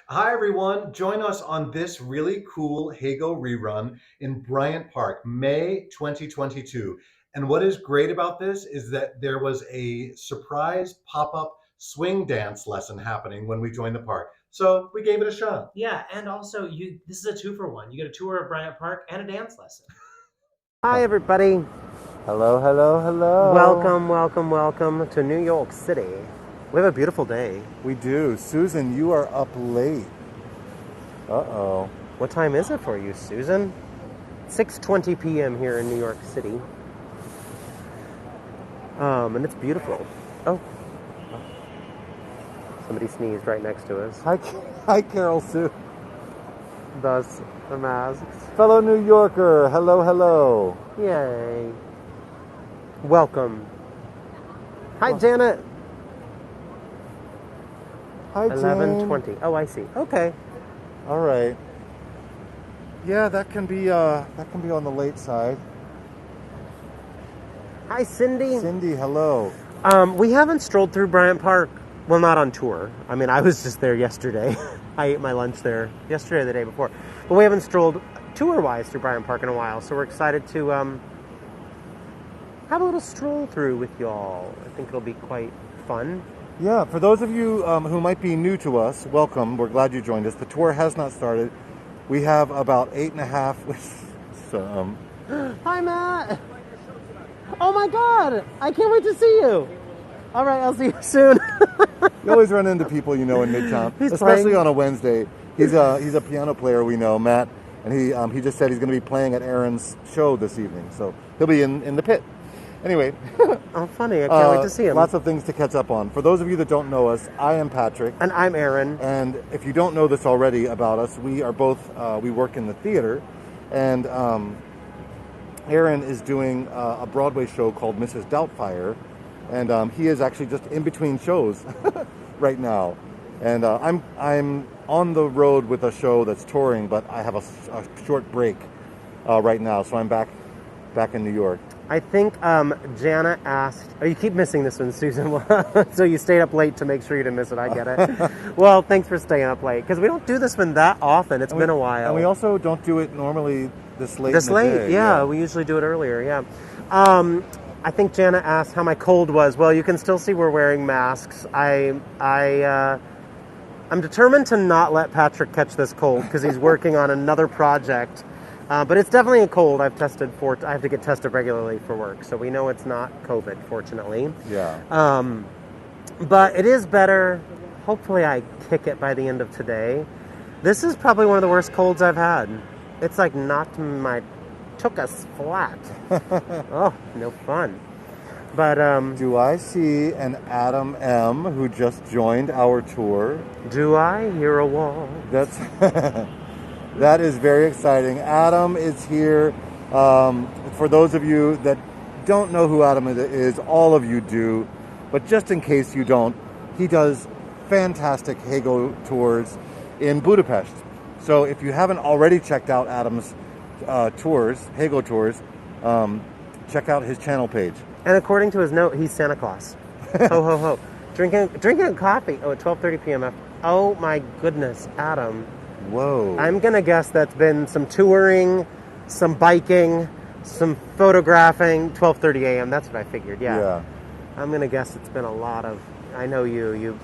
Hi, everyone. Join us on this really cool Heygo rerun in Bryant Park, May 2022. And what is great about this is that there was a surprise pop-up swing dance lesson happening when we joined the park. So we gave it a shot. Yeah, and also this is a two for one. You get a tour of Bryant Park and a dance lesson. Hi, everybody. Hello, hello, hello. Welcome to New York City. We have a beautiful day. We do. Susan, you are up late. Uh-oh. What time is it for you, Susan? 6:20 p.m. here in New York City. And it's beautiful. Oh. Somebody sneezed right next to us. Hi, Carol Sue. Thus, the masks. Fellow New Yorker, hello, hello. Yay. Welcome. Hi, Janet. Hi, Jane. 11:20. Oh, I see. Okay. All right. Yeah, that can be on the late side. Hi, Cindy. Cindy, hello. We haven't strolled through Bryant Park. Well, not on tour. I mean, I was just there yesterday. I ate my lunch there yesterday or the day before. But we haven't strolled tour-wise through Bryant Park in a while, so we're excited to have a little stroll through with y'all. I think it'll be quite fun. Yeah, for those of you who might be new to us, welcome. We're glad you joined us. The tour has not started. We have about 8.5. Hi, Matt. Oh, my God. I can't wait to see you. All right, I'll see you soon. You always run into people in Midtown, especially playing. on a Wednesday. He's a piano player we know, Matt, and he just said he's going to be playing at Aaron's show this evening, so he'll be in the pit. Anyway, Oh, funny. I can't wait to see him. Lots of things to catch up on. For those of you that don't know us, I am Patrick. And I'm Aaron. And if you don't know this already about us, we are both, we work in the theater, and Aaron is doing a Broadway show called Mrs. Doubtfire, and he is actually just in between shows right now. And I'm on the road with a show that's touring, but I have a short break right now, so I'm back in New York. I think Jana asked... Oh, you keep missing this one, Susan. So you stayed up late to make sure you didn't miss it. I get it. Well, thanks for staying up late, because we don't do this one that often. It's been a while. And we also don't do it normally this late This in the late, day. yeah. We usually do it earlier, yeah. I think Jana asked how my cold was. Well, you can still see we're wearing masks. I'm determined to not let Patrick catch this cold, because he's working on another project. But it's definitely a cold. I have to get tested regularly for work, so we know it's not COVID, fortunately. Yeah. But it is better. Hopefully I kick it by the end of today. This is probably one of the worst colds I've had. It's like took us flat. Oh, no fun. But Do I see an Adam M. who just joined our tour? do I hear a wall? That's that is very exciting. Adam is here. For those of you that don't know who Adam is, all of you do. But just in case you don't, he does fantastic Heygo tours in Budapest. So if you haven't already checked out Adam's Heygo tours, check out his channel page. And according to his note, he's Santa Claus. Ho, ho, ho. Drinking coffee. Oh, at 12:30 p.m. Oh, my goodness, Adam. Whoa. I'm going to guess that's been some touring, some biking, some photographing. 12:30 a.m. That's what I figured, yeah. I'm going to guess it's been a lot of... I know you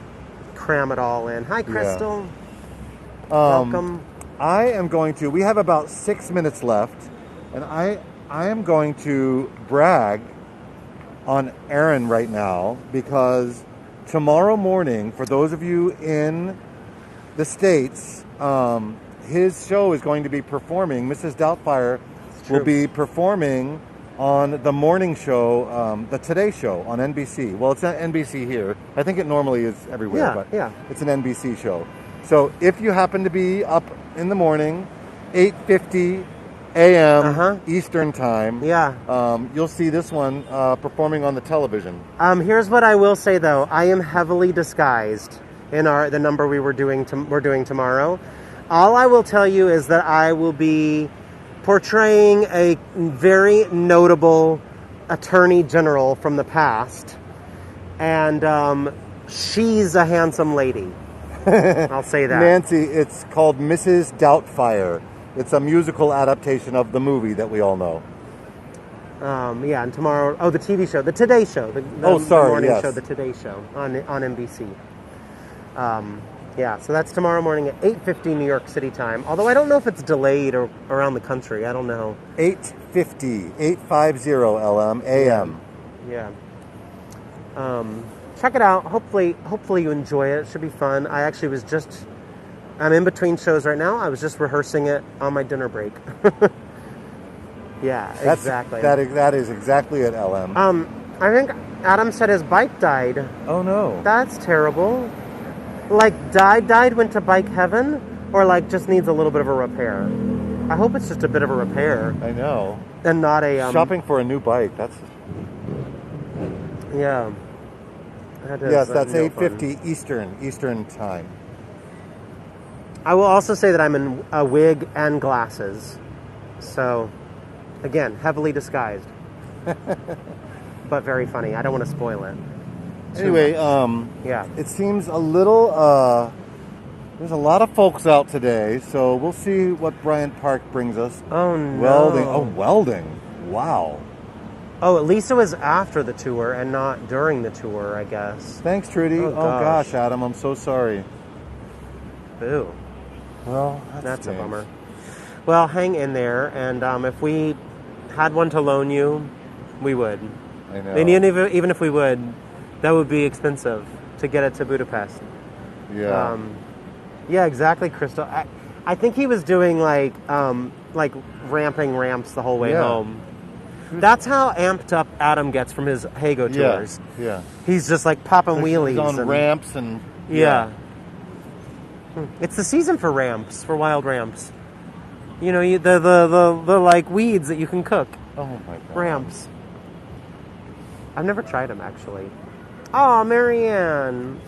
cram it all in. Hi, Crystal. Welcome. We have about 6 minutes left, and I am going to brag on Aaron right now, because tomorrow morning, for those of you in the States, his show is going to be performing. Mrs. Doubtfire will be performing on the morning show, the Today Show on NBC. Well, it's not NBC here. I think it normally is everywhere, but it's an NBC show. So if you happen to be up in the morning, 8:50 a.m. Eastern Time, you'll see this one performing on the television. Here's what I will say, though. I am heavily disguised in the number we're doing tomorrow. All I will tell you is that I will be portraying a very notable attorney general from the past, and she's a handsome lady. I'll say that. Nancy, it's called Mrs. Doubtfire. It's a musical adaptation of the movie that we all know. Yeah, and tomorrow, the TV show, the Today Show. The morning show, the Today Show on NBC. Yeah, so that's tomorrow morning at 8:50 New York City time. Although I don't know if it's delayed or around the country. I don't know. 8:50 LM AM. Yeah. Check it out. Hopefully you enjoy it. It should be fun. I'm in between shows right now. I was just rehearsing it on my dinner break. Yeah, exactly. That is exactly it, LM. I think Adam said his bike died. Oh no. That's terrible. Like died, went to bike heaven, or like just needs a little bit of a repair. I hope it's just a bit of a repair. I know. And not a shopping for a new bike. That's yeah. Yes, that's 8:50 Eastern time. I will also say that I'm in a wig and glasses, so again, heavily disguised, but very funny. I don't want to spoil it. Anyway, yeah, it seems a little. There's a lot of folks out today, so we'll see what Bryant Park brings us. Oh no! Welding. Oh, welding! Wow. Oh, at least it was after the tour and not during the tour, I guess. Thanks, Trudy. Oh, gosh, Adam, I'm so sorry. Boo. Well, that's a bummer. Well, hang in there, and if we had one to loan you, we would. I know. And even if we would, that would be expensive to get it to Budapest. Yeah. Yeah, exactly, Crystal. I think he was doing like ramping ramps the whole way home. That's how amped up Adam gets from his Heygo tours. Yeah. He's just like popping wheelies. He's on ramps and... Yeah. It's the season for ramps, for wild ramps. You know, the like weeds that you can cook. Oh my God. Ramps. I've never tried them, actually. Oh, Marianne.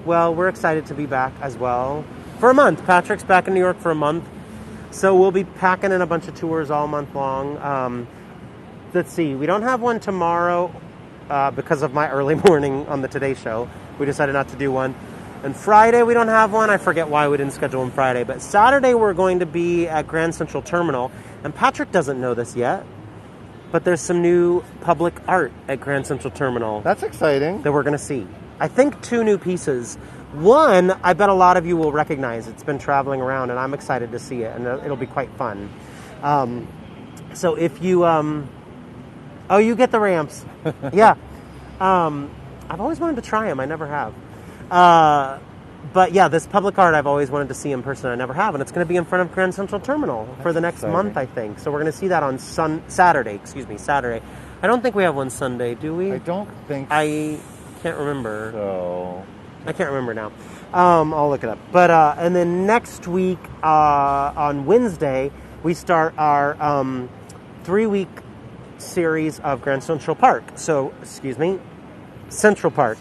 Well, we're excited to be back as well. For a month. Patrick's back in New York for a month. So we'll be packing in a bunch of tours all month long. Let's see. We don't have one tomorrow because of my early morning on the Today Show. We decided not to do one. And Friday we don't have one. I forget why we didn't schedule one Friday. But Saturday we're going to be at Grand Central Terminal. And Patrick doesn't know this yet. But there's some new public art at Grand Central Terminal. That's exciting. That we're going to see. I think 2 new pieces. One, I bet a lot of you will recognize. It's been traveling around, and I'm excited to see it, and it'll be quite fun. So if you... Oh, you get the ramps. Yeah. I've always wanted to try them. I never have. But yeah, this public art, I've always wanted to see in person. I never have. And it's going to be in front of Grand Central Terminal for the next month, I think. So we're going to see that on Saturday. I don't think we have one Sunday, do we? I don't think I can't remember. So... I can't remember now. I'll look it up. But and then next week on Wednesday, we start our 3-week series of Grand Central Park. So, Central Park.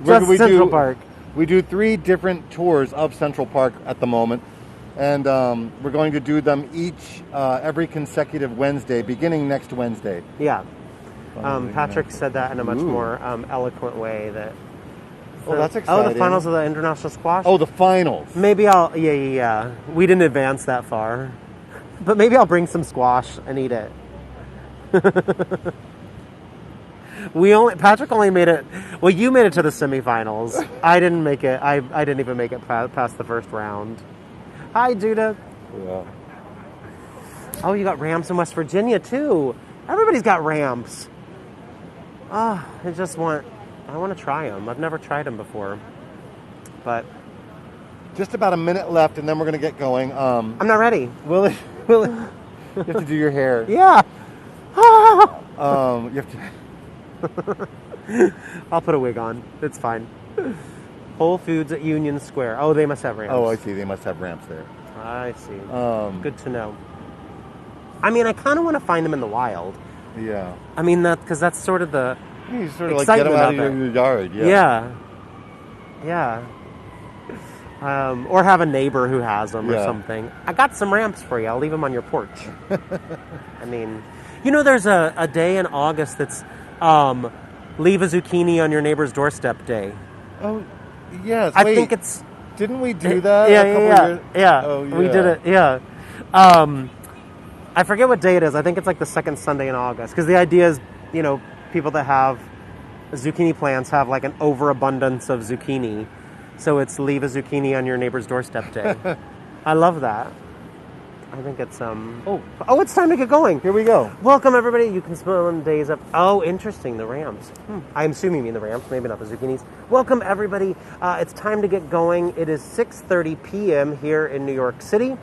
Central Park. We do 3 different tours of Central Park at the moment, and we're going to do them each every consecutive Wednesday, beginning next Wednesday. Yeah. Patrick said that in a much more eloquent way. That's exciting. Oh, the finals of the international squash? Oh, the finals. Maybe I'll... Yeah. We didn't advance that far. But maybe I'll bring some squash and eat it. Patrick only made it... Well, you made it to the semifinals. I didn't make it. I didn't even make it past the first round. Hi, Judith. Yeah. Oh, you got ramps in West Virginia, too. Everybody's got ramps. Oh, I want to try them. I've never tried them before. But... Just about a minute left, and then we're going to get going. I'm not ready. Will it? You have to do your hair. Yeah. You have to... I'll put a wig on. It's fine. Whole Foods at Union Square. Oh, they must have ramps. Oh, I see. They must have ramps there. I see. Good to know. I mean, I kind of want to find them in the wild. Yeah. I mean, because that's sort of the... You sort of like get them out of your yard. Yeah. Or have a neighbor who has them or something. I got some ramps for you. I'll leave them on your porch. I mean, there's a day in August that's leave a zucchini on your neighbor's doorstep day. Oh, Yes. I wait, think it's... Didn't we do that Yeah, a couple years? yeah. Oh, yeah. We did it, yeah. I forget what day it is. I think it's like the second Sunday in August. Because the idea is, people that have zucchini plants have like an overabundance of zucchini. So it's leave a zucchini on your neighbor's doorstep day. I love that. I think it's Oh, it's time to get going. Here we go. Welcome everybody. You can smell them days up. Oh, interesting. The Rams. I'm assuming you mean the Rams, maybe not the zucchinis. Welcome everybody. It's time to get going. It is 6:30 p.m. here in New York City.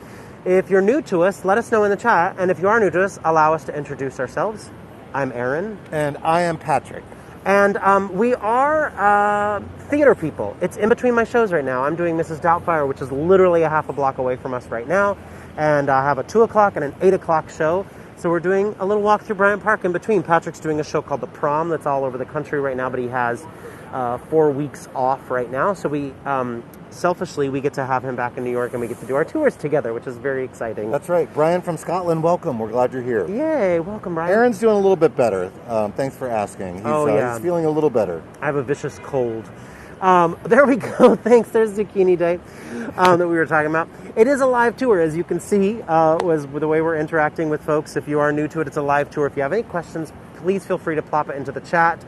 If you're new to us, let us know in the chat. And if you are new to us, allow us to introduce ourselves. I'm Aaron. And I am Patrick. And we are theater people. It's in between my shows right now. I'm doing Mrs. Doubtfire, which is literally a half a block away from us right now. And I have a 2 o'clock and an 8 o'clock show. So we're doing a little walk through Bryant Park in between. Patrick's doing a show called The Prom that's all over the country right now, but he has 4 weeks off right now. So we, selfishly, we get to have him back in New York and we get to do our tours together, which is very exciting. That's right. Brian from Scotland, welcome. We're glad you're here. Yay, welcome, Brian. Aaron's doing a little bit better. Thanks for asking. He's he's feeling a little better. I have a vicious cold. There we go. Thanks. There's Zucchini Day that we were talking about. It is a live tour, as you can see, was the way we're interacting with folks. If you are new to it, it's a live tour. If you have any questions, please feel free to plop it into the chat.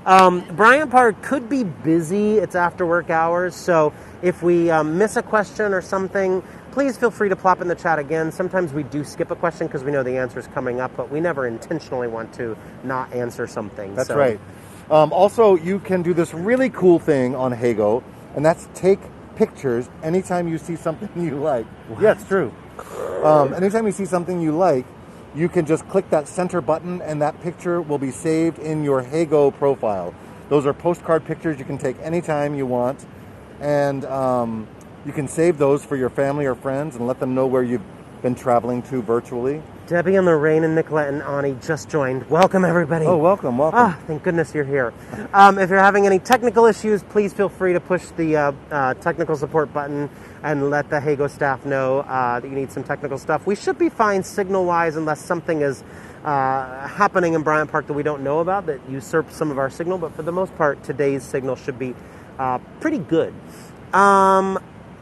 Bryant Park could be busy. It's after work hours. So if we miss a question or something, please feel free to plop in the chat again. Sometimes we do skip a question because we know the answer is coming up, but we never intentionally want to not answer something. That's right. Also, you can do this really cool thing on Heygo, and that's take pictures anytime you see something you like. What? Yeah, it's true. Anytime you see something you like, you can just click that center button, and that picture will be saved in your Heygo profile. Those are postcard pictures you can take anytime you want, and you can save those for your family or friends and let them know where you've been traveling to virtually. Debbie and Lorraine and Nicolette and Ani just joined. Welcome, everybody. Oh, welcome. Thank goodness you're here. If you're having any technical issues, please feel free to push the technical support button and let the Heygo staff know that you need some technical stuff. We should be fine signal-wise unless something is happening in Bryant Park that we don't know about that usurps some of our signal, but for the most part, today's signal should be pretty good.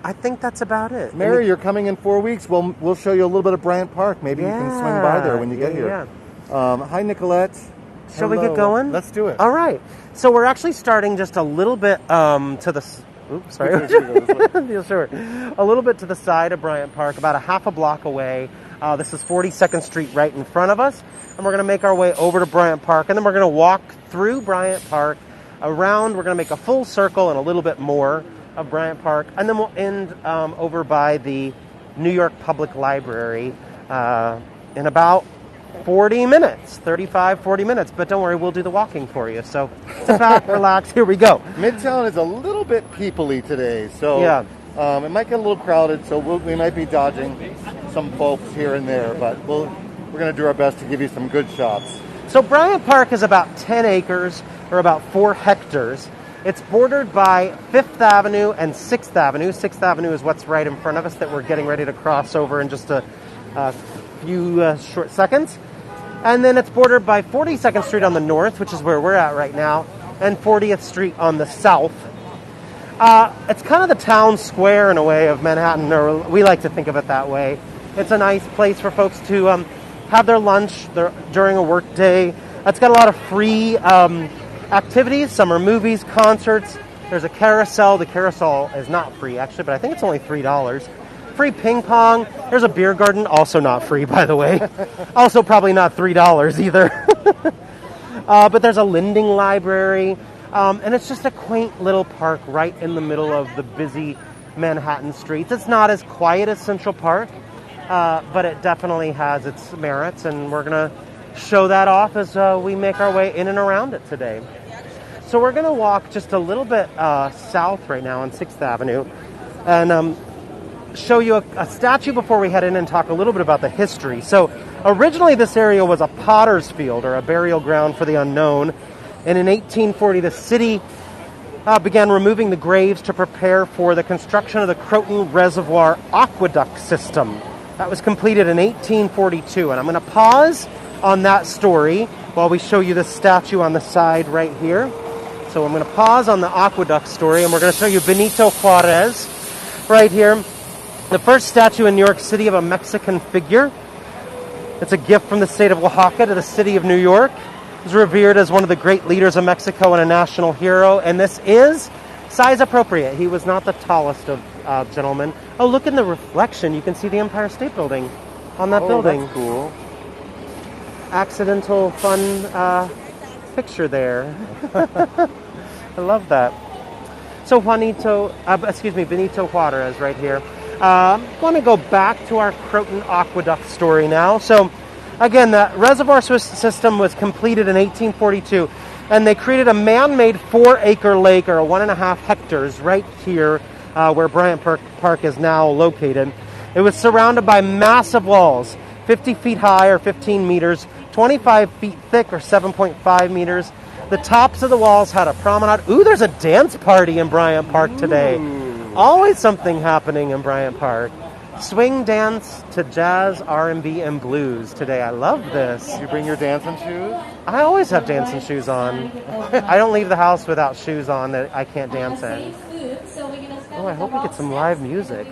I think that's about it. Mary, you're coming in 4 weeks. We'll show you a little bit of Bryant Park. Maybe you can swing by there when you get here. Hi, Nicolette. Shall we get going? Let's do it. All right. So we're actually starting just a little bit to the... Oops, sorry. Yeah, sure. A little bit to the side of Bryant Park, about a half a block away. This is 42nd Street right in front of us. And we're going to make our way over to Bryant Park. And then we're going to walk through Bryant Park, around. We're going to make a full circle and a little bit more of Bryant Park, and then we'll end over by the New York Public Library in about 40 minutes, 35, 40 minutes. But don't worry, we'll do the walking for you. So sit back, relax, here we go. Midtown is a little bit peoply today, so yeah. It might get a little crowded, so we might be dodging some folks here and there, but we're going to do our best to give you some good shots. So Bryant Park is about 10 acres, or about 4 hectares. It's bordered by 5th Avenue and 6th Avenue. 6th Avenue is what's right in front of us that we're getting ready to cross over in just a few short seconds. And then it's bordered by 42nd Street on the north, which is where we're at right now, and 40th Street on the south. It's kind of the town square in a way of Manhattan, or we like to think of it that way. It's a nice place for folks to have their lunch during a work day. It's got a lot of free activities. Some are movies, concerts. There's a carousel. The carousel is not free, actually, but I think it's only $3. Free ping pong. There's a beer garden, also not free, by the way. Also probably not $3 either. But there's a lending library. And it's just a quaint little park right in the middle of the busy Manhattan streets. It's not as quiet as Central Park, but it definitely has its merits, and we're going to show that off as we make our way in and around it today. So we're going to walk just a little bit south right now on 6th Avenue and show you a statue before we head in and talk a little bit about the history. So originally this area was a potter's field, or a burial ground for the unknown. And in 1840, the city began removing the graves to prepare for the construction of the Croton Reservoir Aqueduct System. That was completed in 1842. And I'm going to pause on that story while we show you the statue on the side right here. So I'm going to pause on the aqueduct story, and we're going to show you Benito Juarez right here. The first statue in New York City of a Mexican figure. It's a gift from the state of Oaxaca to the city of New York. He's revered as one of the great leaders of Mexico and a national hero, and this is size appropriate. He was not the tallest of gentlemen. Oh, look in the reflection. You can see the Empire State Building on that building. That's cool. Accidental fun picture there. I love that. So Benito Juarez right here. I want to go back to our Croton Aqueduct story now. So again, the reservoir system was completed in 1842, and they created a man-made 4-acre lake, or 1.5 hectares, right here where Bryant Park is now located. It was surrounded by massive walls, 50 feet high or 15 meters, 25 feet thick or 7.5 meters. The tops of the walls had a promenade. Ooh, there's a dance party in Bryant Park today. Always something happening in Bryant Park. Swing dance to jazz, R&B, and blues today. I love this. You bring your dancing shoes? I always have dancing shoes on. I don't leave the house without shoes on that I can't dance in. Oh, I hope we get some live music.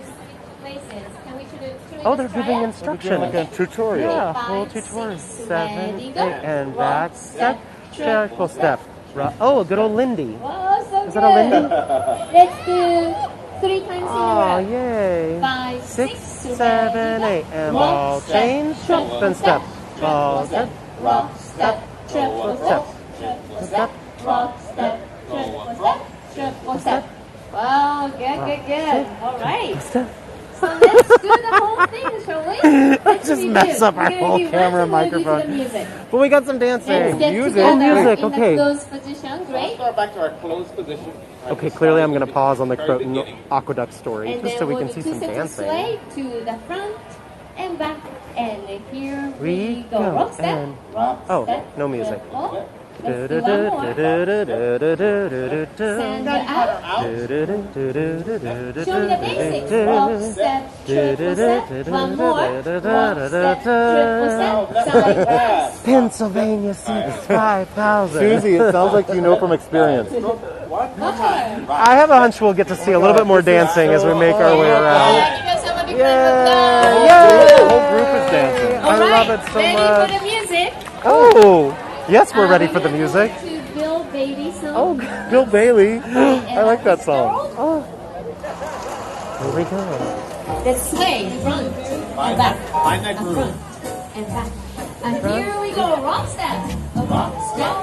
Oh, they're giving instructions. Like a tutorial. Yeah, full tutorial. 7, 8, and back step, triple step. Oh, a good old Lindy. Is that a Lindy? Let's do 3 times in a Oh, row. yay. 5, 6, 7, 8, and ball change, jump and step. Ball step, rock, step, triple step, triple step. rock, step, triple step, triple step. Wow, good. All right. So let's do the whole thing, shall we? What Just should we mess do? up our We're gonna whole do camera and run, so we're gonna microphone. do the music. But we got some Let's dancing. get Music. together Music, in okay. the closed position. Great. Start back to our closed position. Okay, clearly I'm going to pause on the Croton Aqueduct story, And just then so we we'll can do see 2 some sets of dancing. sway to the front and back. And here We we go, go. Rock step, and- rock Oh, step. no music. triple. Let's do one more. Send it out. Show me the basics. Rock step, triple step. One more. Rock step, triple step. Side. Pennsylvania City 5,000. Susie, it sounds like you know from experience. One more. I have a hunch we'll get to see a little bit more dancing as we make our way around. You guys have a big Yay! The whole group is dancing. I love it so ready much. for the music? Oh, yes, we're ready for the music. To Bill Baby song. Oh, Bill Bailey. I like that song. oh. Here we go. Let's sway front and back. Find that And groove. front and back. And here we go. Rock step. A rock step.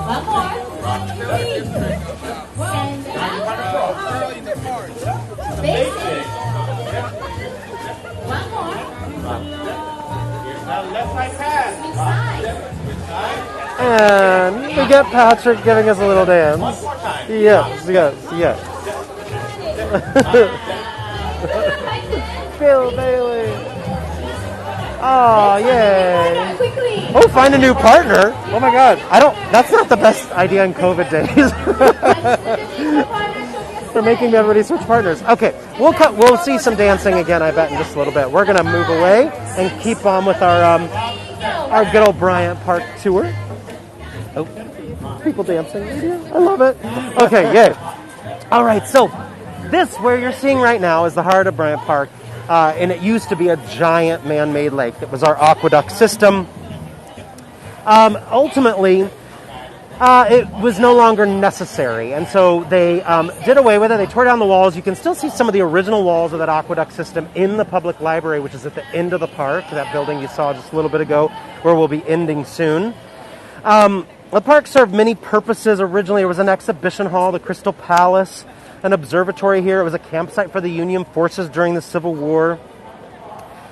One more. Three. Send it out. Basic. One more. Left side pass. Switch side. And we get Patrick giving us a little dance. Yes. Bill Bailey. Oh, yay. Quickly. Oh, find a new partner. Oh my God. That's not the best idea in COVID days. They're making everybody switch partners. Okay, we'll see some dancing again, I bet, in just a little bit. We're going to move away and keep on with our good old Bryant Park tour. Oh, people dancing. I love it. Okay, yay. All right, so this, where you're seeing right now, is the heart of Bryant Park. And it used to be a giant man-made lake. It was our aqueduct system. Ultimately, it was no longer necessary, and so they did away with it. They tore down the walls. You can still see some of the original walls of that aqueduct system in the public library, which is at the end of the park, that building you saw just a little bit ago, where we'll be ending soon. The park served many purposes. Originally, it was an exhibition hall, the Crystal Palace, an observatory here. It was a campsite for the Union forces during the Civil War.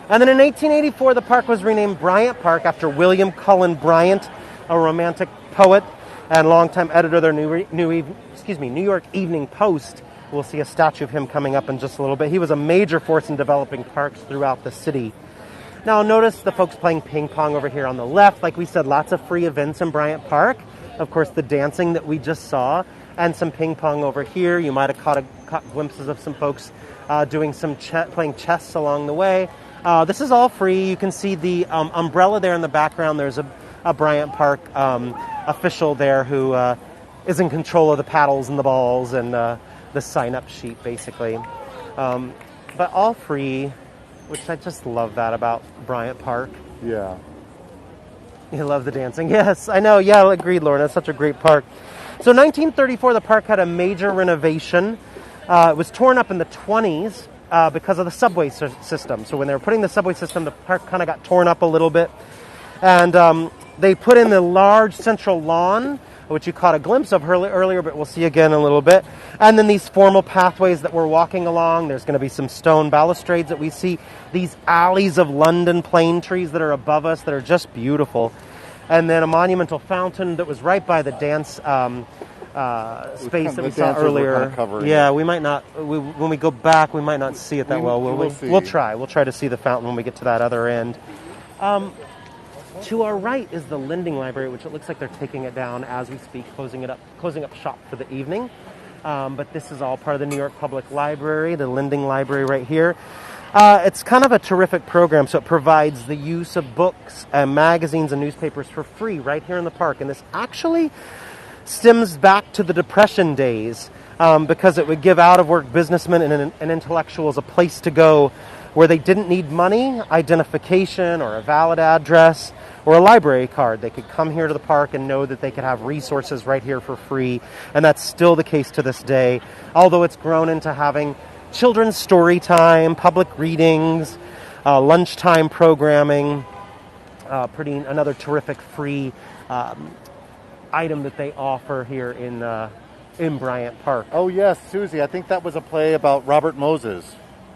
And then in 1884, the park was renamed Bryant Park after William Cullen Bryant, a romantic poet and longtime editor of their New York Evening Post. We'll see a statue of him coming up in just a little bit. He was a major force in developing parks throughout the city. Now, notice the folks playing ping pong over here on the left. Like we said, lots of free events in Bryant Park. Of course, the dancing that we just saw, and some ping pong over here. You might have caught glimpses of some folks doing some playing chess along the way. This is all free. You can see the umbrella there in the background. There's a Bryant Park official there who is in control of the paddles and the balls and the sign-up sheet, basically. But all free, which I just love that about Bryant Park. Yeah. You love the dancing. Yes, I know. Yeah, agreed, Lauren. It's such a great park. So 1934, the park had a major renovation. It was torn up in the 20s because of the subway system. So when they were putting the subway system, the park kind of got torn up a little bit. And they put in the large central lawn, which you caught a glimpse of earlier, but we'll see again in a little bit. And then these formal pathways that we're walking along. There's going to be some stone balustrades that we see. These alleys of London plane trees that are above us that are just beautiful. And then a monumental fountain that was right by the dance space that we saw earlier. Yeah, we might not, when we go back, we might not see it that well, will we? We'll try. We'll try to see the fountain when we get to that other end. To our right is the Lending Library, which it looks like they're taking it down as we speak, closing up shop for the evening. But this is all part of the New York Public Library, the Lending Library right here. It's kind of a terrific program, so it provides the use of books and magazines and newspapers for free right here in the park. And this actually stems back to the Depression days because it would give out-of-work businessmen and intellectuals a place to go where they didn't need money, identification, or a valid address, or a library card. They could come here to the park and know that they could have resources right here for free. And that's still the case to this day, although it's grown into having children's story time, public readings, lunchtime programming, another terrific free item that they offer here in Bryant Park. Oh yes, Susie, I think that was a play about Robert Moses,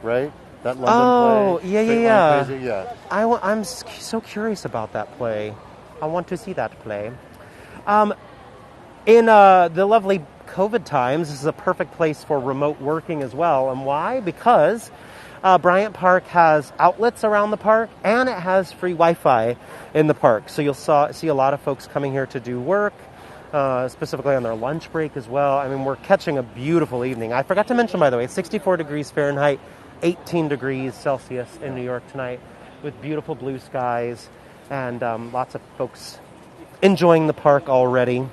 right? That London play. Yeah. I'm so curious about that play. I want to see that play. In the lovely COVID times, this is a perfect place for remote working as well. And why? Because Bryant Park has outlets around the park, and it has free Wi-Fi in the park. So you'll see a lot of folks coming here to do work, specifically on their lunch break as well. I mean, we're catching a beautiful evening. I forgot to mention, by the way, 64 degrees Fahrenheit, 18 degrees Celsius in New York tonight, with beautiful blue skies and lots of folks enjoying the park already.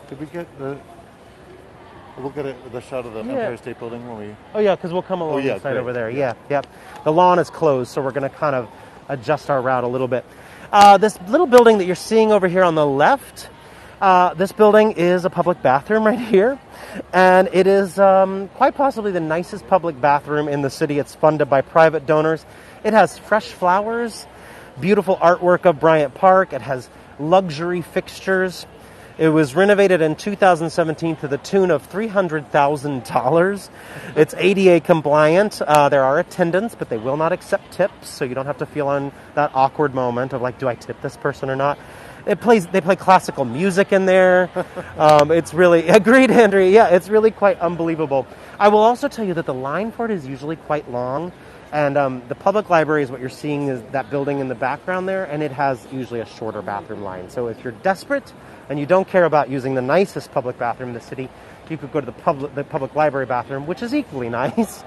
Did we get we'll get the shot of the Empire State Building when we... Oh yeah, because we'll come along the side over there. Yeah, yep. The lawn is closed, so we're going to kind of adjust our route a little bit. This little building that you're seeing over here on the left, this building is a public bathroom right here. And it is quite possibly the nicest public bathroom in the city. It's funded by private donors. It has fresh flowers, beautiful artwork of Bryant Park. It has luxury fixtures. It was renovated in 2017 to the tune of $300,000. It's ADA compliant. There are attendants, but they will not accept tips, so you don't have to feel on that awkward moment of like, do I tip this person or not? They play classical music in there. It's really, agreed, Andrea. Yeah, it's really quite unbelievable. I will also tell you that the line for it is usually quite long. And the public library is what you're seeing is that building in the background there. And it has usually a shorter bathroom line. So if you're desperate and you don't care about using the nicest public bathroom in the city, you could go to the public library bathroom, which is equally nice,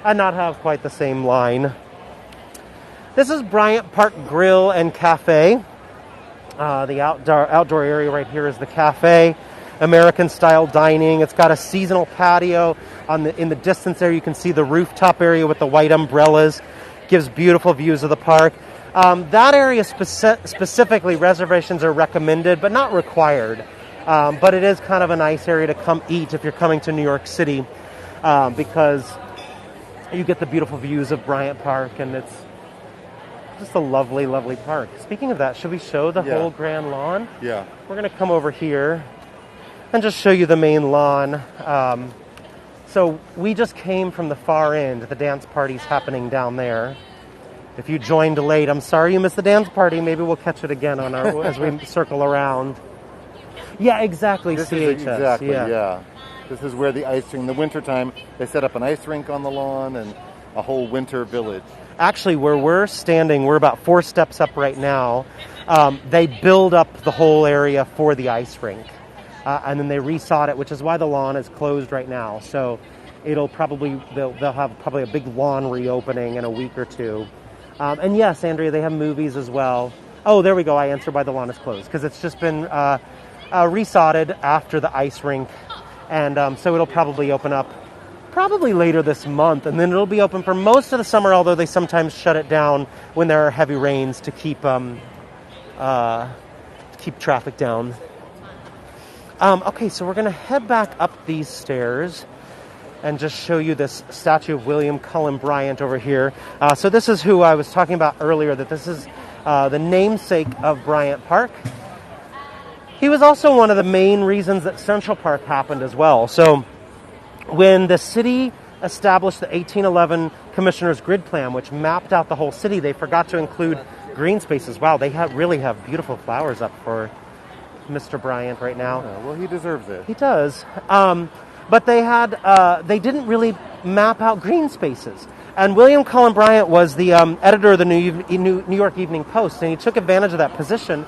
and not have quite the same line. This is Bryant Park Grill and Cafe. The outdoor area right here is the cafe, American-style dining. It's got a seasonal patio. In the distance there, you can see the rooftop area with the white umbrellas. Gives beautiful views of the park. That area specifically, reservations are recommended, but not required. But it is kind of a nice area to come eat if you're coming to New York City, because you get the beautiful views of Bryant Park, and it's just a lovely, lovely park. Speaking of that, should we show the whole grand lawn? Yeah. We're going to come over here and just show you the main lawn. So we just came from the far end. The dance party's happening down there. If you joined late, I'm sorry you missed the dance party. Maybe we'll catch it again on our as we circle around. Yeah, exactly. This CHS. Is exactly, yeah. This is where the ice rink, in the wintertime, they set up an ice rink on the lawn and a whole winter village. Actually, where we're standing, we're about 4 steps up right now. They build up the whole area for the ice rink. And then they resod it, which is why the lawn is closed right now. So they'll have probably a big lawn reopening in a week or two. And yes, Andrea, they have movies as well. Oh, there we go. I answered why the lawn is closed. Because it's just been resodded after the ice rink, and so it'll probably open up probably later this month, and then it'll be open for most of the summer, although they sometimes shut it down when there are heavy rains to keep traffic down. Okay, so we're going to head back up these stairs and just show you this statue of William Cullen Bryant over here. So this is who I was talking about earlier, that this is the namesake of Bryant Park. He was also one of the main reasons that Central Park happened as well. So when the city established the 1811 Commissioner's Grid Plan, which mapped out the whole city, they forgot to include green spaces. Wow, they really have beautiful flowers up for Mr. Bryant right now. Yeah, well, he deserves it. He does. But they didn't really map out green spaces. And William Cullen Bryant was the editor of the New York Evening Post, and he took advantage of that position,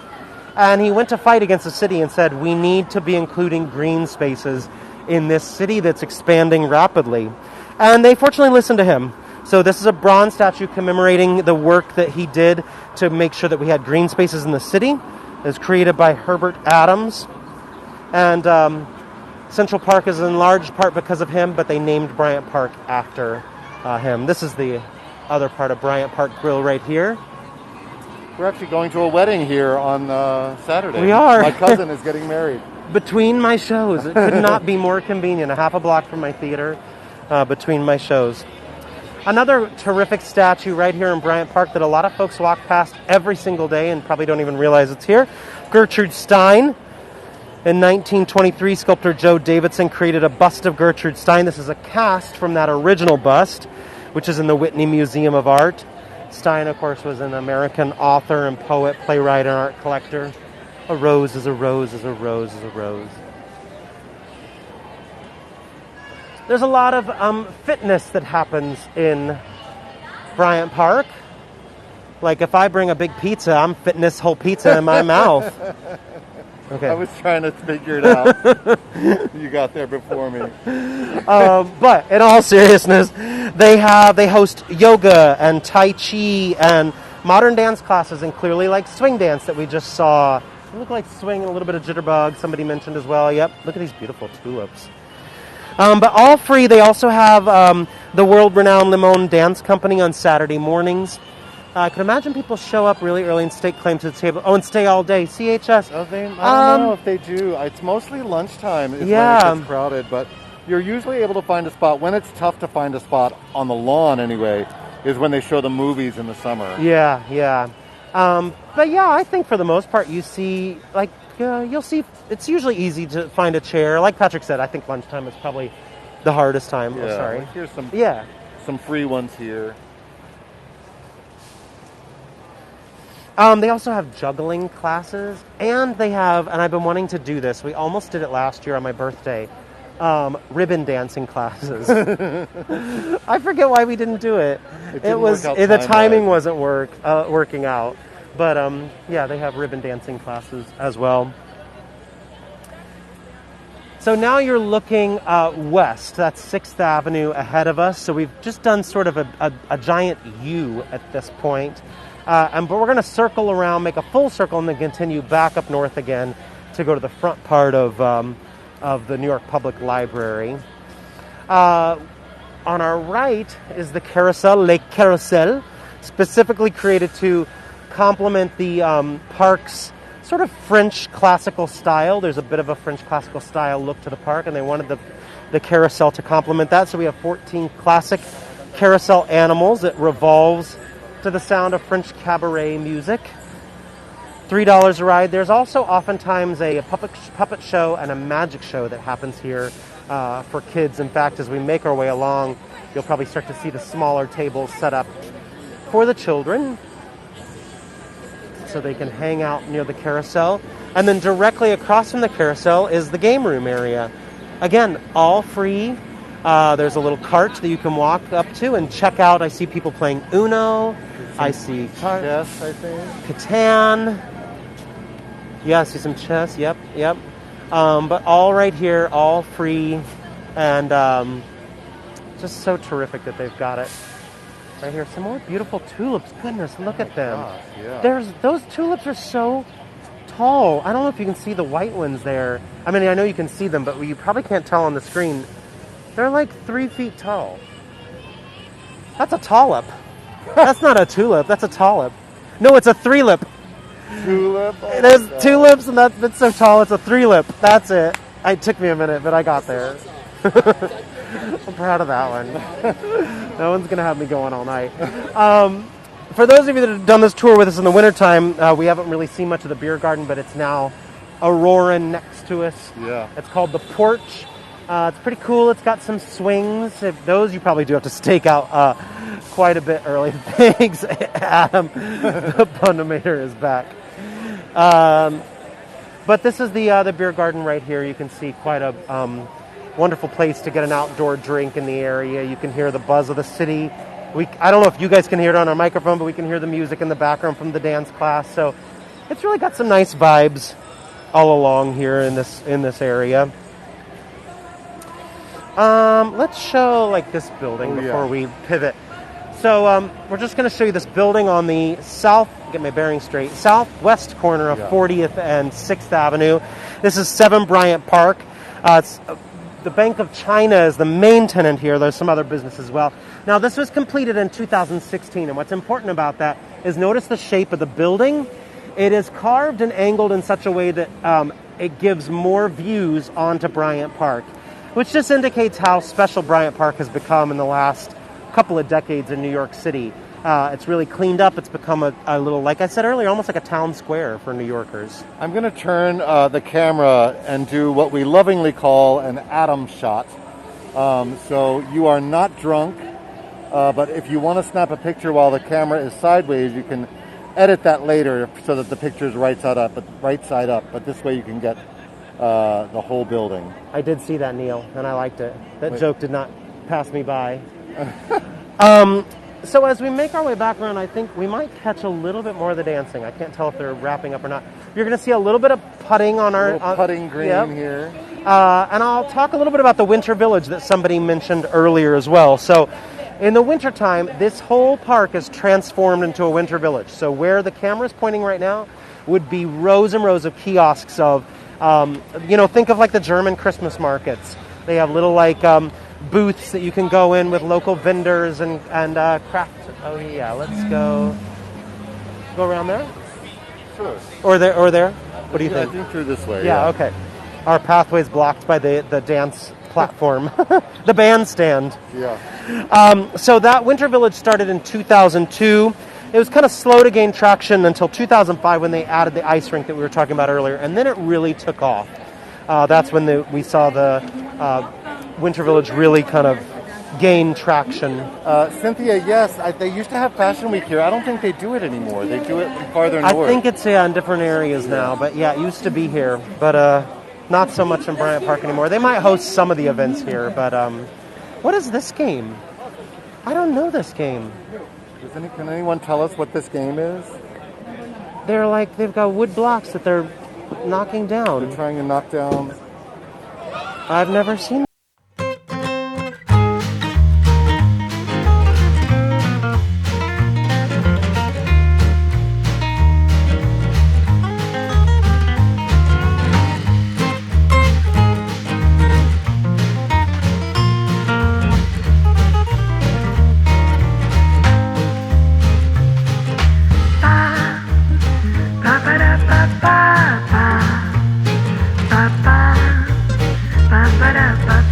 and he went to fight against the city and said, we need to be including green spaces in this city that's expanding rapidly. And they fortunately listened to him. So this is a bronze statue commemorating the work that he did to make sure that we had green spaces in the city. It was created by Herbert Adams. And Central Park is in large part because of him, but they named Bryant Park after him. This is the other part of Bryant Park Grill right here. We're actually going to a wedding here on Saturday. We are. My cousin is getting married. Between my shows. It could not be more convenient. A half a block from my theater, between my shows. Another terrific statue right here in Bryant Park that a lot of folks walk past every single day and probably don't even realize it's here. Gertrude Stein. In 1923, sculptor Joe Davidson created a bust of Gertrude Stein. This is a cast from that original bust, which is in the Whitney Museum of Art. Stein, of course, was an American author and poet, playwright, and art collector. A rose is a rose is a rose is a rose. There's a lot of fitness that happens in Bryant Park. Like if I bring a big pizza, I'm fitting this whole pizza in my mouth. Okay. I was trying to figure it out. You got there before me. But in all seriousness, they host yoga and Tai Chi and modern dance classes, and clearly like swing dance that we just saw. They look like swing and a little bit of jitterbug. Somebody mentioned as well. Yep, look at these beautiful tulips. But all free. They also have the world-renowned Limon Dance Company on Saturday mornings. I can imagine people show up really early and stake claim to the table. Oh, and stay all day. CHS. I don't know if they do. It's mostly lunchtime is when it gets crowded, but you're usually able to find a spot. When it's tough to find a spot on the lawn anyway, is when they show the movies in the summer. Yeah. But yeah, I think for the most part you see, you'll see, it's usually easy to find a chair. Like Patrick said, I think lunchtime is probably the hardest time. Yeah, oh, sorry. Here's some free ones here. They also have juggling classes, and they have, and I've been wanting to do this, we almost did it last year on my birthday, ribbon dancing classes. I forget why we didn't do it. The timing wasn't working out. But yeah, they have ribbon dancing classes as well. So now you're looking west. That's 6th Avenue ahead of us. So we've just done sort of a giant U at this point. But we're going to circle around, make a full circle, and then continue back up north again to go to the front part of the New York Public Library. On our right is the carousel, Le Carousel, specifically created to complement the park's sort of French classical style. There's a bit of a French classical style look to the park, and they wanted the carousel to complement that. So we have 14 classic carousel animals. It revolves to the sound of French cabaret music. $3 a ride. There's also oftentimes a puppet show and a magic show that happens here for kids. In fact, as we make our way along, you'll probably start to see the smaller tables set up for the children so they can hang out near the carousel. And then directly across from the carousel is the game room area. Again, all free. There's a little cart that you can walk up to and check out. I see people playing Uno. I see chess, I think. Catan. Yeah, I see some chess. Yep. But all right here, all free, and just so terrific that they've got it right here. Some more beautiful tulips. Goodness, look at them. Gosh, yeah. Those tulips are so tall. I don't know if you can see the white ones there. I mean, I know you can see them, but you probably can't tell on the screen. They're like 3 feet tall. That's a tulip. That's not a tulip. That's a tulip. No, it's a three-lip. Tulip. Oh There's two lips, and that's so tall. It's a three-lip. That's it. It took me a minute, but I got there. I'm proud of that one. No one's going to have me going all night. For those of you that have done this tour with us in the wintertime, we haven't really seen much of the beer garden, but it's now roaring next to us. Yeah. It's called The Porch. It's pretty cool. It's got some swings. Those you probably do have to stake out quite a bit early. Thanks, Adam. The Pundometer is back. But this is the beer garden right here. You can see quite a wonderful place to get an outdoor drink in the area. You can hear the buzz of the city. I don't know if you guys can hear it on our microphone, but we can hear the music in the background from the dance class. So it's really got some nice vibes all along here in this area. Let's show like this building before we pivot. So we're just going to show you this building on the get my bearings straight, southwest corner of 40th and 6th Avenue. This is 7 Bryant Park. The Bank of China is the main tenant here. There's some other business as well. Now, this was completed in 2016, and what's important about that is notice the shape of the building. It is carved and angled in such a way that it gives more views onto Bryant Park, which just indicates how special Bryant Park has become in the last couple of decades in New York City. It's really cleaned up. It's become a little, like I said earlier, almost like a town square for New Yorkers. I'm going to turn the camera and do what we lovingly call an atom shot. So you are not drunk, but if you want to snap a picture while the camera is sideways, you can edit that later so that the picture is right side up. But this way you can get the whole building. I did see that, Neil, and I liked it. That joke did not pass me by. So as we make our way back around, I think we might catch a little bit more of the dancing. I can't tell if they're wrapping up or not. You're going to see a little bit of putting on our... putting green here. And I'll talk a little bit about the Winter Village that somebody mentioned earlier as well. So in the wintertime, this whole park is transformed into a Winter Village. So where the camera is pointing right now would be rows and rows of kiosks of, think of like the German Christmas markets. They have little like... booths that you can go in with local vendors and craft. Oh yeah, let's go around there. Sure. Or there. What do you think? I think through this way. Yeah. Okay. Our pathway's blocked by the dance platform, the bandstand. Yeah. So that Winter Village started in 2002. It was kind of slow to gain traction until 2005 when they added the ice rink that we were talking about earlier, and then it really took off. That's when we saw the Winter Village really kind of gain traction. Cynthia, yes, they used to have Fashion Week here. I don't think they do it anymore. They do it farther north. I think it's in different areas now, but yeah, it used to be here, but not so much in Bryant Park anymore. They might host some of the events here, but what is this game? I don't know this game. Can anyone tell us what this game is? They've got wood blocks that they're knocking down. They're trying to knock down. I've never seen. Ba ba ba ba ba ba ba ba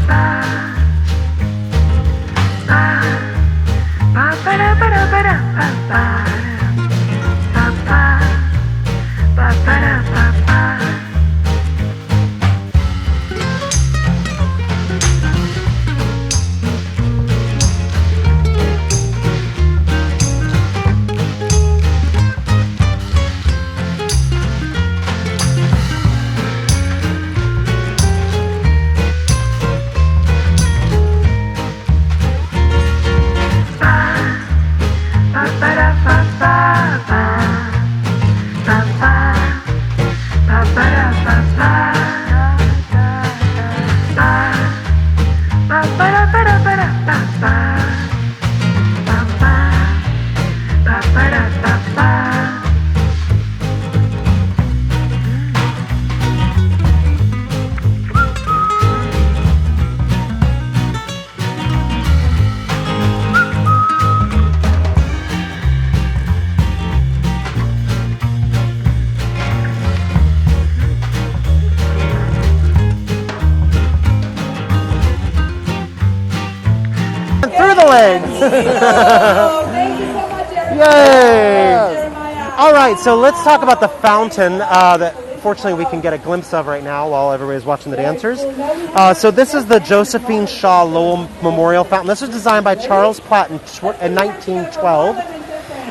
legs. Oh, thank you so much, everybody. Yay! Jeremiah. All right, so let's talk about the fountain that fortunately we can get a glimpse of right now while everybody's watching the dancers. So this is the Josephine Shaw Lowell Memorial Fountain. This was designed by Charles Platt in 1912.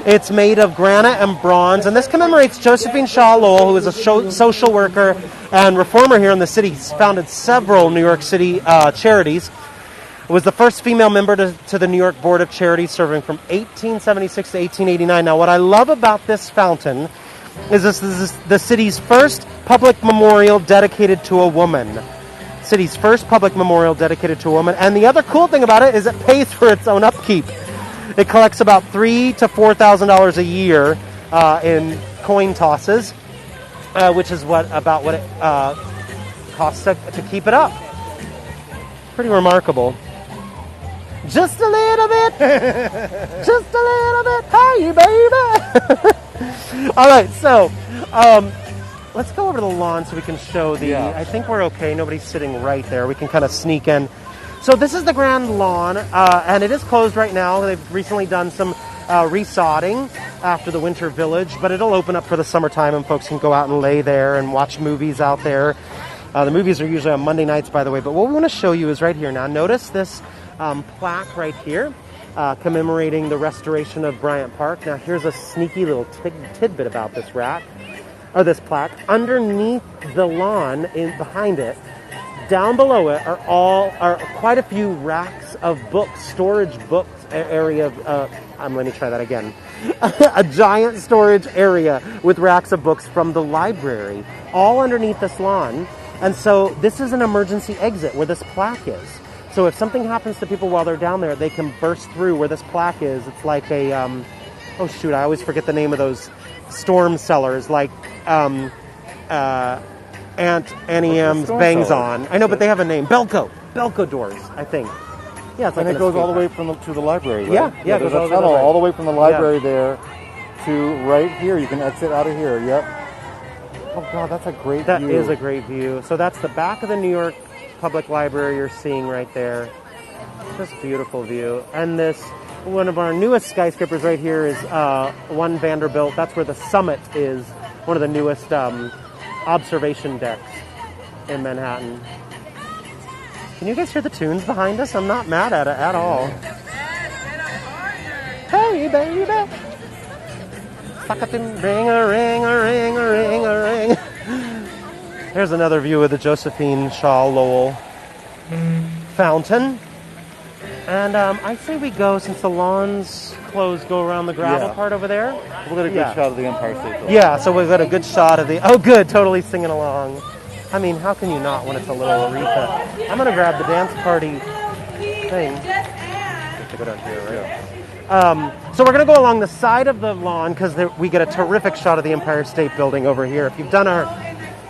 It's made of granite and bronze, and this commemorates Josephine Shaw Lowell, who was a social worker and reformer here in the city. She's founded several New York City charities. Was the first female member to the New York Board of Charities, serving from 1876 to 1889. Now, what I love about this fountain is this is the city's first public memorial dedicated to a woman. City's first public memorial dedicated to a woman. And the other cool thing about it is it pays for its own upkeep. It collects about $3,000 to $4,000 a year in coin tosses, which is about what it costs to keep it up. Pretty remarkable. Just a little bit. Just a little bit. Hey, baby. All right, so let's go over to the lawn so we can show the... Yeah. I think we're okay. Nobody's sitting right there. We can kind of sneak in. So this is the Grand Lawn, and it is closed right now. They've recently done some resodding after the Winter Village, but it'll open up for the summertime, and folks can go out and lay there and watch movies out there. The movies are usually on Monday nights, by the way, but what we want to show you is right here. Now, notice this plaque right here commemorating the restoration of Bryant Park. Now, here's a sneaky little tidbit about this this plaque. Underneath the lawn, behind it, down below it, are quite a few racks of books, storage books area. Let me try that again. A giant storage area with racks of books from the library, all underneath this lawn. And so this is an emergency exit where this plaque is. So if something happens to people while they're down there, they can burst through where this plaque is. It's like a, oh shoot, I always forget the name of those storm cellars, like Aunt Annie M's bangs on. I know, but they have a name. Belco doors, I think. Yeah, it's like and it goes all the way to the library, right? Yeah, it there's goes a tunnel all the way from the library there to right here. You can exit out of here. Yep. Oh God, that's a great view. That is a great view. So that's the back of the New York Public Library you're seeing right there. Just beautiful view. And this, one of our newest skyscrapers right here is One Vanderbilt. That's where the Summit is, one of the newest observation decks in Manhattan. Can you guys hear the tunes behind us? I'm not mad at it at all. Hey, baby. Ring a ring a ring a ring a ring. Here's another view of the Josephine Shaw Lowell fountain. And I say we go, since the lawn's closed, go around the gravel part over there. We'll get a good shot of the Empire State Building. Yeah, so we've got a good shot of the... Oh, good, totally singing along. I mean, how can you not when it's a little Aretha? I'm going to grab the dance party thing. Have to go down here, right? So we're going to go along the side of the lawn because we get a terrific shot of the Empire State Building over here. If you've done our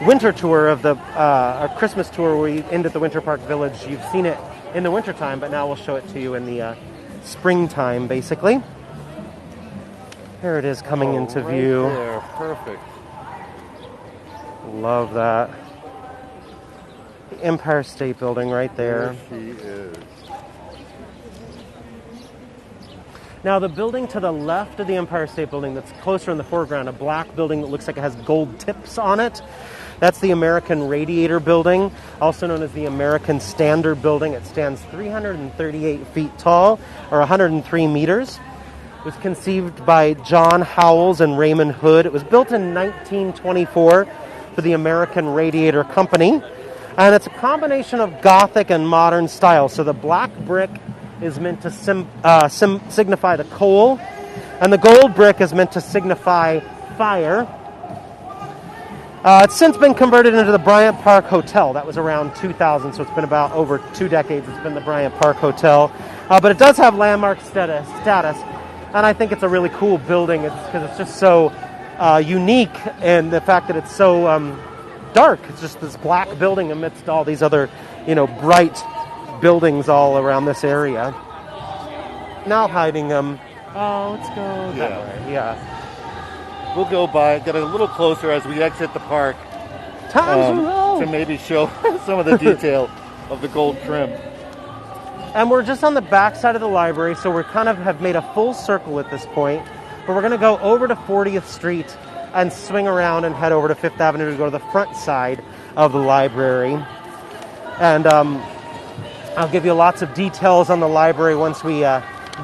winter tour of our Christmas tour where we end at the Winter Park Village, you've seen it in the wintertime, but now we'll show it to you in the springtime, basically. Here it is coming into view. There. Perfect. Love that. The Empire State Building right there. There she is. Now, the building to the left of the Empire State Building that's closer in the foreground, a black building that looks like it has gold tips on it, that's the American Radiator Building, also known as the American Standard Building. It stands 338 feet tall, or 103 meters. It was conceived by John Howells and Raymond Hood. It was built in 1924 for the American Radiator Company. And it's a combination of Gothic and modern style. So the black brick is meant to signify the coal, and the gold brick is meant to signify fire. It's since been converted into the Bryant Park Hotel. That was around 2000, so it's been about over 2 decades. It's been the Bryant Park Hotel. But it does have landmark status, and I think it's a really cool building because it's just so unique, and the fact that it's so dark. It's just this black building amidst all these other, bright buildings all around this area. Now hiding them. Oh, let's go that way. Yeah. We'll go by, get a little closer as we exit the park Time's a roll. to maybe show some of the detail of the gold trim. And we're just on the back side of the library, so we're kind of have made a full circle at this point. But we're going to go over to 40th Street and swing around and head over to 5th Avenue to go to the front side of the library. And I'll give you lots of details on the library once we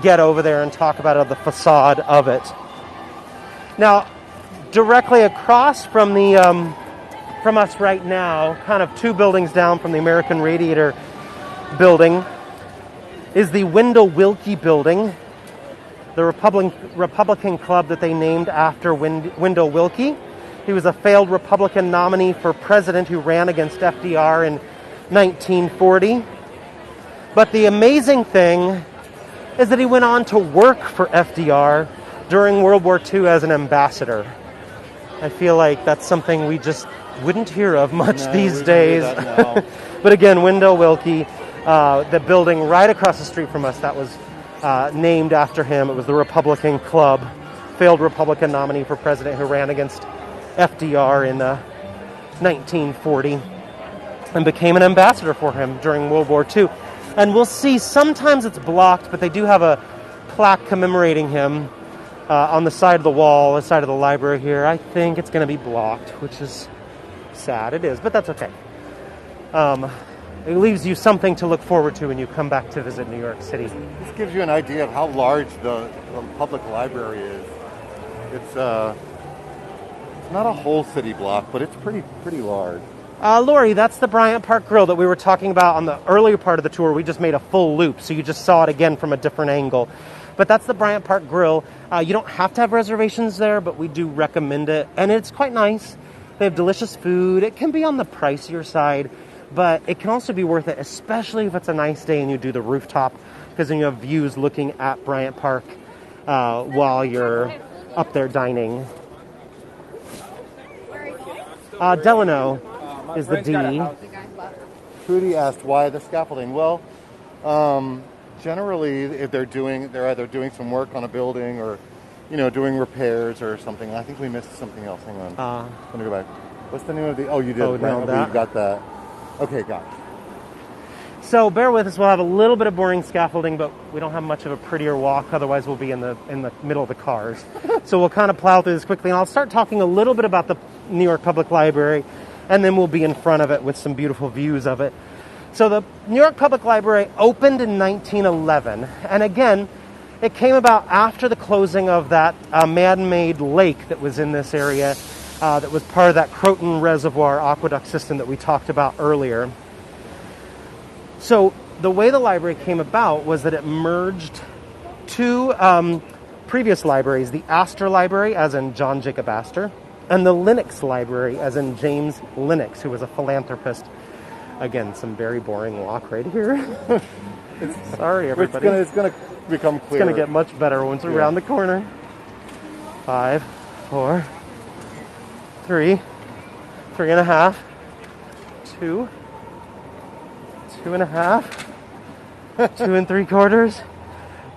get over there and talk about the facade of it. Now, directly across from us right now, kind of 2 buildings down from the American Radiator building, is the Wendell Willkie building, the Republican club that they named after Wendell Willkie. He was a failed Republican nominee for president who ran against FDR in 1940. But the amazing thing is that he went on to work for FDR during World War II as an ambassador. I feel like that's something we just wouldn't hear of much these days. But again, Wendell Willkie, the building right across the street from us, that was named after him. It was the Republican Club, failed Republican nominee for president who ran against FDR in 1940 and became an ambassador for him during World War II. And we'll see sometimes it's blocked, but they do have a plaque commemorating him on the side of the wall, the side of the library here. I think it's going to be blocked, which is sad. It is, but that's okay. It leaves you something to look forward to when you come back to visit New York City. This gives you an idea of how large the public library is. It's not a whole city block, but it's pretty large. Lori, that's the Bryant Park Grill that we were talking about on the earlier part of the tour. We just made a full loop, so you just saw it again from a different angle. But that's the Bryant Park Grill. You don't have to have reservations there, but we do recommend it. And it's quite nice. They have delicious food. It can be on the pricier side, but it can also be worth it, especially if it's a nice day and you do the rooftop, because then you have views looking at Bryant Park while you're up there dining. Delano is the D. Trudy asked why the scaffolding. Well, generally, if they're either doing some work on a building or, doing repairs or something. I think we missed something else. Hang on. Let me go back. What's the name of the? Oh, you did. Oh, no, We've got that. Okay, got it. So bear with us. We'll have a little bit of boring scaffolding, but we don't have much of a prettier walk. Otherwise, we'll be in the middle of the cars. So we'll kind of plow through this quickly, and I'll start talking a little bit about the New York Public Library, and then we'll be in front of it with some beautiful views of it. So the New York Public Library opened in 1911, and again, it came about after the closing of that man-made lake that was in this area that was part of that Croton Reservoir aqueduct system that we talked about earlier. So the way the library came about was that it merged 2 previous libraries, the Astor Library, as in John Jacob Astor, and the Lennox Library, as in James Lennox, who was a philanthropist. Again, some very boring walk right here. Sorry, everybody. It's going to become clear. It's going to get much better once we're around the corner. 5, 4, 3, 3.5, 2, 2.5, 2 3/4,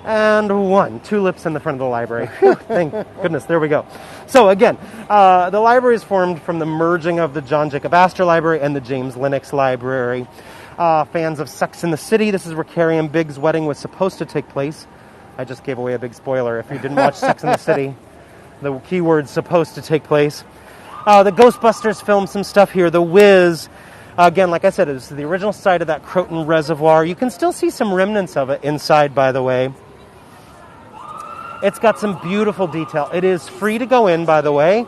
and 1. Tulips in the front of the library. Thank goodness, there we go. So again, the library is formed from the merging of the John Jacob Astor Library and the James Lennox Library. Fans of Sex and the City, this is where Carrie and Big's wedding was supposed to take place. I just gave away a big spoiler if you didn't watch Sex and the City. The keyword's supposed to take place. The Ghostbusters filmed some stuff here. The Wiz, again, like I said, it was the original site of that Croton Reservoir. You can still see some remnants of it inside, by the way. It's got some beautiful detail. It is free to go in, by the way.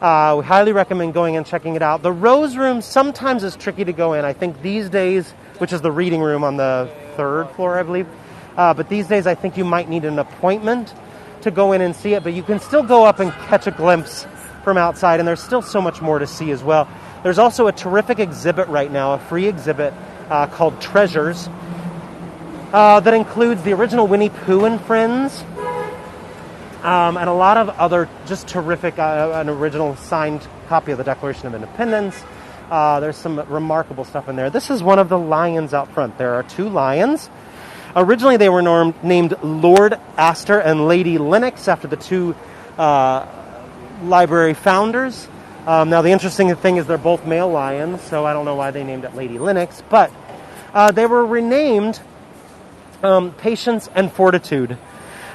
We highly recommend going and checking it out. The Rose Room sometimes is tricky to go in. I think these days, which is the reading room on the 3rd floor, I believe. But these days, I think you might need an appointment to go in and see it. But you can still go up and catch a glimpse from outside. And there's still so much more to see as well. There's also a terrific exhibit right now, a free exhibit called Treasures. That includes the original Winnie Pooh and Friends. And a lot of other just terrific, an original signed copy of the Declaration of Independence. There's some remarkable stuff in there. This is one of the lions out front. There are 2 lions. Originally, they were named Lord Astor and Lady Lennox after the 2 library founders. Now, the interesting thing is they're both male lions, so I don't know why they named it Lady Lennox, but they were renamed Patience and Fortitude.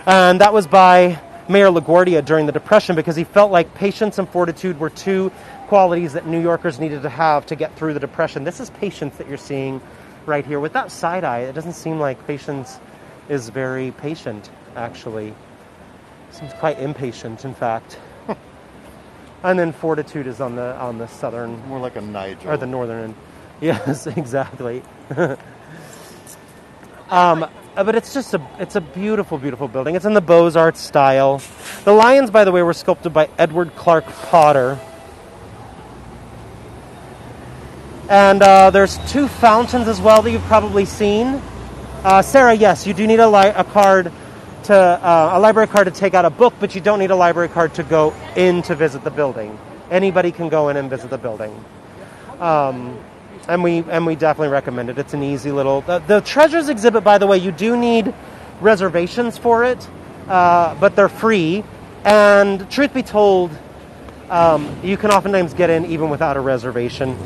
And that was by Mayor LaGuardia during the Depression because he felt like patience and fortitude were two qualities that New Yorkers needed to have to get through the Depression. This is patience that you're seeing right here. With that side eye, it doesn't seem like patience is very patient, actually. Seems quite impatient, in fact. And then Fortitude is on the southern... More like a Nigel. Or the northern end. Yes, exactly. But it's a beautiful, beautiful building. It's in the Beaux-Arts style. The lions, by the way, were sculpted by Edward Clark Potter. And there's two fountains as well that you've probably seen. Sarah, yes, you do need a library card to take out a book, but you don't need a library card to go in to visit the building. Anybody can go in and visit the building. And we definitely recommend it. It's an easy little... The treasures exhibit, by the way, you do need reservations for it, but they're free. And truth be told, you can oftentimes get in even without a reservation.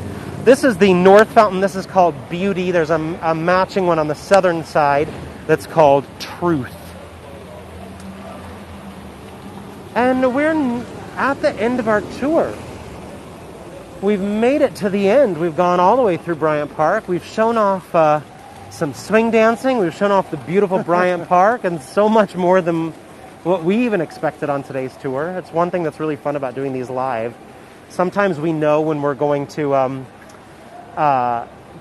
This is the North Fountain. This is called Beauty. There's a matching one on the southern side that's called Truth. And we're at the end of our tour. We've made it to the end. We've gone all the way through Bryant Park. We've shown off some swing dancing. We've shown off the beautiful Bryant Park and so much more than what we even expected on today's tour. It's one thing that's really fun about doing these live. Sometimes we know when we're going to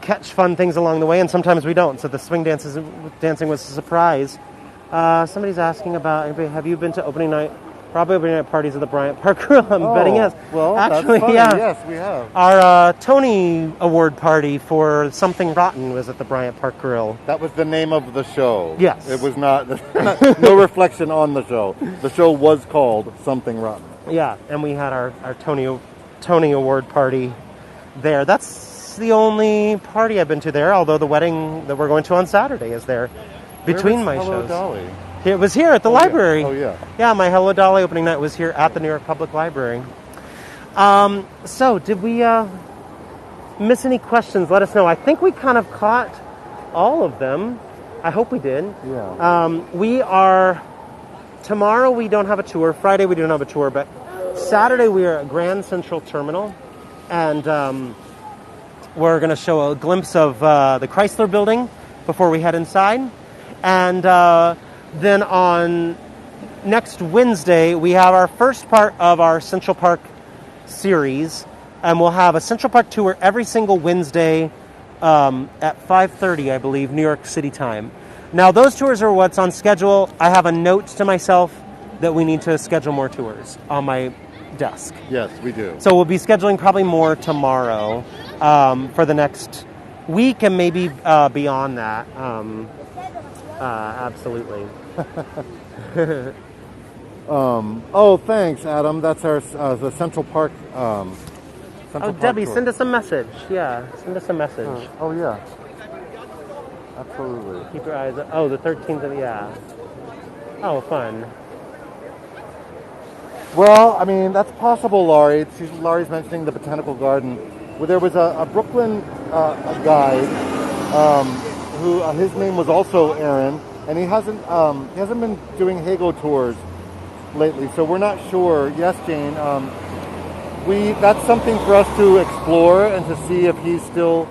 catch fun things along the way, and sometimes we don't. So the swing dancing was a surprise. Somebody's asking about, have you been to opening night? Probably opening night parties at the Bryant Park Grill. I'm betting yes. Well, actually, that's funny. yeah. Yes, we have. Our Tony Award party for Something Rotten was at the Bryant Park Grill. That was the name of the show. Yes. It was not, no reflection on the show. The show was called Something Rotten. Yeah, and we had our Tony Award party there. That's the only party I've been to there, although the wedding that we're going to on Saturday is there between my Hello, shows. Dolly. It was here at the library. Yeah. Oh, yeah. Yeah, my Hello Dolly opening night was here at the New York Public Library. So, did we miss any questions? Let us know. I think we kind of caught all of them. I hope we did. Yeah. Tomorrow we don't have a tour. Friday we don't have a tour, but Saturday we are at Grand Central Terminal, and we're going to show a glimpse of the Chrysler Building before we head inside. And then on next Wednesday, we have our first part of our Central Park series, and we'll have a Central Park tour every single Wednesday at 5:30, I believe, New York City time. Now, those tours are what's on schedule. I have a note to myself that we need to schedule more tours on my desk. Yes, we do. So we'll be scheduling probably more tomorrow for the next week and maybe beyond that. Absolutely. Oh, thanks, Adam. That's our the Central Park. Central Park Debbie, tour. send us a message. Yeah, send us a message. Oh, yeah. Absolutely. Keep your eyes. Oh, the 13th. Yeah. Oh, fun. Well, I mean, that's possible, Laurie. Laurie's mentioning the Botanical Garden. Well, there was a Brooklyn guide who his name was also Aaron, and he hasn't been doing Heygo tours lately, so we're not sure. Yes, Jane. That's something for us to explore and to see if he's still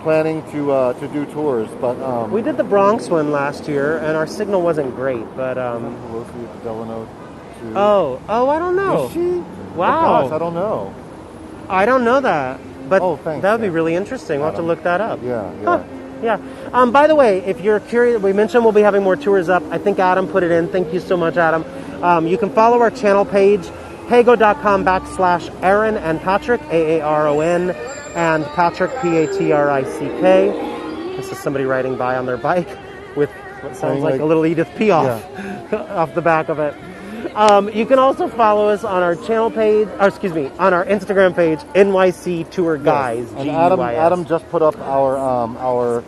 planning to do tours. But we did the Bronx one last year, and our signal wasn't great. But Delano. Oh, I don't know. Is she? Wow. Oh, gosh, I don't know. I don't know that. But thanks, that would be Adam. really interesting. We'll have to look that up. Yeah. Huh. Yeah. By the way, if you're curious, we mentioned we'll be having more tours up. I think Adam put it in. Thank you so much, Adam. You can follow our channel page, heygo.com/Aaron and Patrick, AARON, and Patrick, PATRICK. This is somebody riding by on their bike with what sounds like a little Edith Piaf off the back of it. You can also follow us on our channel page, on our Instagram page, NYC Tour Guys. Yes. And Adam just put up our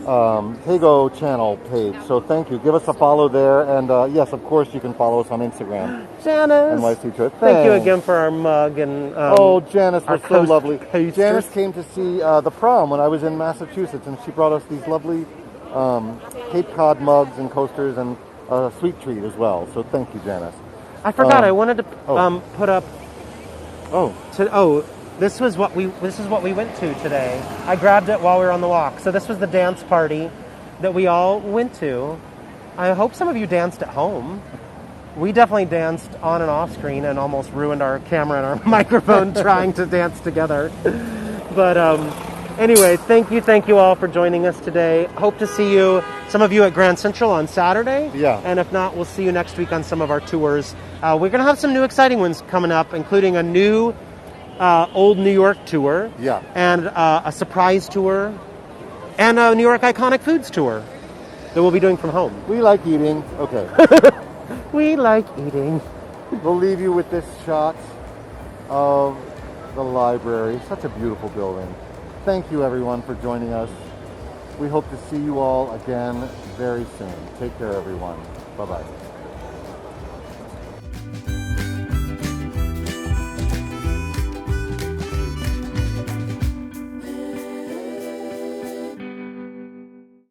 Heygo channel page. So thank you. Give us a follow there. And yes, of course, you can follow us on Instagram. Janice. NYC Tour. Thank you again for our mug. And Janice was so lovely. Pasters. Janice came to see the prom when I was in Massachusetts, and she brought us these lovely Cape Cod mugs and coasters and a sweet treat as well. So thank you, Janice. I forgot. I wanted to put up. Oh, This is what we went to today. I grabbed it while we were on the walk. So this was the dance party that we all went to. I hope some of you danced at home. We definitely danced on and off screen and almost ruined our camera and our microphone trying to dance together. But anyway, thank you all for joining us today. Hope to see you, some of you at Grand Central on Saturday. Yeah. And if not, we'll see you next week on some of our tours. We're going to have some new exciting ones coming up, including a new Old New York tour. Yeah. And a surprise tour. And a New York Iconic Foods tour that we'll be doing from home. we like eating. Okay. We like eating. We'll leave you with this shot of the library. Such a beautiful building. Thank you, everyone, for joining us. We hope to see you all again very soon. Take care, everyone. Bye-bye.